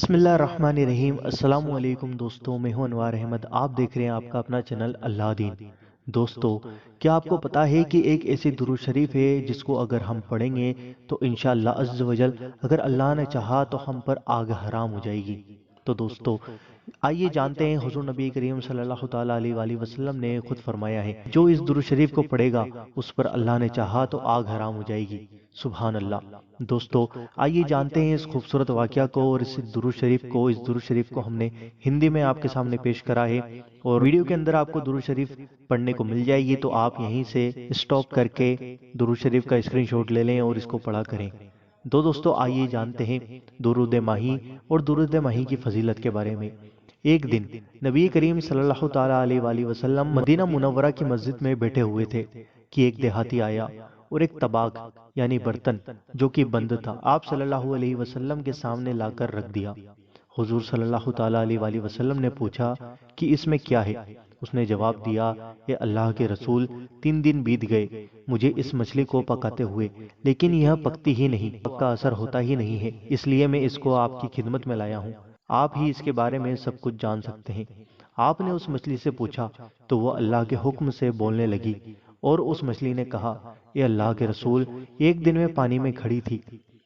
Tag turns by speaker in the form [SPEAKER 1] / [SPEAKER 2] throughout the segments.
[SPEAKER 1] بسم اللہ الرحمن الرحیم۔ السلام علیکم دوستوں، میں ہوں انوار احمد۔ آپ دیکھ رہے ہیں آپ کا اپنا چینل اللہ دین۔ دوستو، کیا آپ کو پتا ہے کہ ایک ایسی درود شریف ہے جس کو اگر ہم پڑھیں گے تو انشاءاللہ عز و جل اگر اللہ نے چاہا تو ہم پر آگ حرام ہو جائے گی۔ تو دوستو آئیے جانتے ہیں، حضور نبی کریم صلی اللہ تعالیٰ علیہ وآلہ وسلم نے خود فرمایا ہے، جو اس درود شریف کو پڑھے گا اس پر اللہ نے چاہا تو آگ حرام ہو جائے گی۔ سبحان اللہ۔ دوستو آئیے جانتے ہیں اس خوبصورت واقعہ کو، اور اس درود شریف کو ہم نے ہندی میں آپ کے سامنے پیش کرا ہے، اور ویڈیو کے اندر آپ کو درود شریف پڑھنے کو مل جائے گی، تو آپ یہیں سے سٹاپ کر کے درود شریف کا اسکرین شاٹ لے لیں اور اس کو پڑھا کریں۔ دوستو آئیے جانتے ہیں درود ماہی اور درود ماہی کی فضیلت کے بارے میں۔ ایک دن نبی کریم صلی اللہ تعالیٰ علیہ وآلہ وسلم مدینہ منورہ کی مسجد میں بیٹھے ہوئے تھے کہ ایک دیہاتی آیا اور ایک طباق یعنی برتن جو کہ بند تھا آپ صلی اللہ علیہ وسلم کے سامنے لا کر رکھ دیا۔ حضور صلی اللہ تعالیٰ علیہ وآلہ وسلم نے پوچھا کہ اس میں کیا ہے؟ اس نے جواب دیا، اے اللہ کے رسول، 3 دن بیت گئے مجھے اس مچھلی کو پکاتے ہوئے، لیکن یہ پکتی ہی نہیں، پکا اثر ہوتا ہی نہیں ہے، اس لیے میں اس کو آپ کی خدمت میں لایا ہوں، آپ ہی اس کے بارے میں سب کچھ جان سکتے ہیں۔ آپ نے اس مچھلی سے پوچھا تو وہ اللہ کے حکم سے بولنے لگی، اور اس مچھلی نے کہا، اے اللہ کے رسول، ایک دن میں پانی میں کھڑی تھی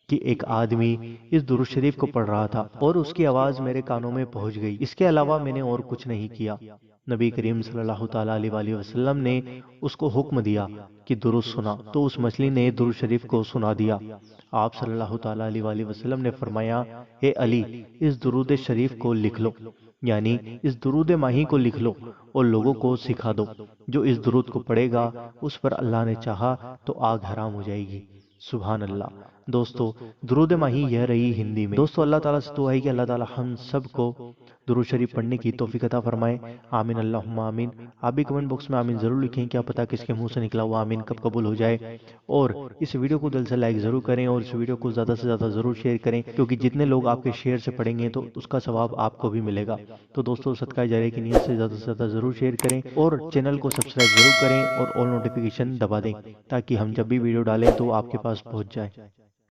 [SPEAKER 1] کہ ایک آدمی اس درود شریف کو پڑھ رہا تھا اور اس کی آواز میرے کانوں میں پہنچ گئی، اس کے علاوہ میں نے اور کچھ نہیں کیا۔ نبی کریم صلی اللہ تعالیٰ علیہ وآلہ وسلم نے اس کو حکم دیا کہ درود سنا، تو اس مچھلی نے درود شریف کو سنا دیا۔ آپ صلی اللہ تعالیٰ علیہ وآلہ وسلم نے فرمایا، اے علی، اس درود شریف کو لکھ لو، یعنی اس درود ماہی کو لکھ لو اور لوگوں کو سکھا دو، جو اس درود کو پڑھے گا اس پر اللہ نے چاہا تو آگ حرام ہو جائے گی۔ سبحان اللہ۔ دوستو درود ماہی یہ رہی ہندی میں۔ دوستو اللہ تعالیٰ سے دعا ہے کہ اللہ تعالیٰ ہم سب کو درود شریف پڑھنے کی توفیق عطا فرمائے۔ آمین اللہم آمین۔ آپ بھی کمنٹ باکس میں آمین ضرور لکھیں، کیا پتہ کس کے منہ سے نکلا ہوا آمین کب قبول ہو جائے۔ اور اس ویڈیو کو دل سے لائک ضرور کریں، اور اس ویڈیو کو زیادہ سے زیادہ ضرور شیئر کریں، کیونکہ جتنے لوگ آپ کے شیئر سے پڑھیں گے تو اس کا ثواب آپ کو بھی ملے گا۔ تو دوستو صدقہ جاریہ کی نیت سے زیادہ زیادہ ضرور شیئر کریں، اور چینل کو سبسکرائب ضرور کریں، اور آل نوٹیفیکیشن دبا دیں تاکہ ہم جب بھی ویڈیو ڈالیں تو آپ کے پاس پہنچ جائے۔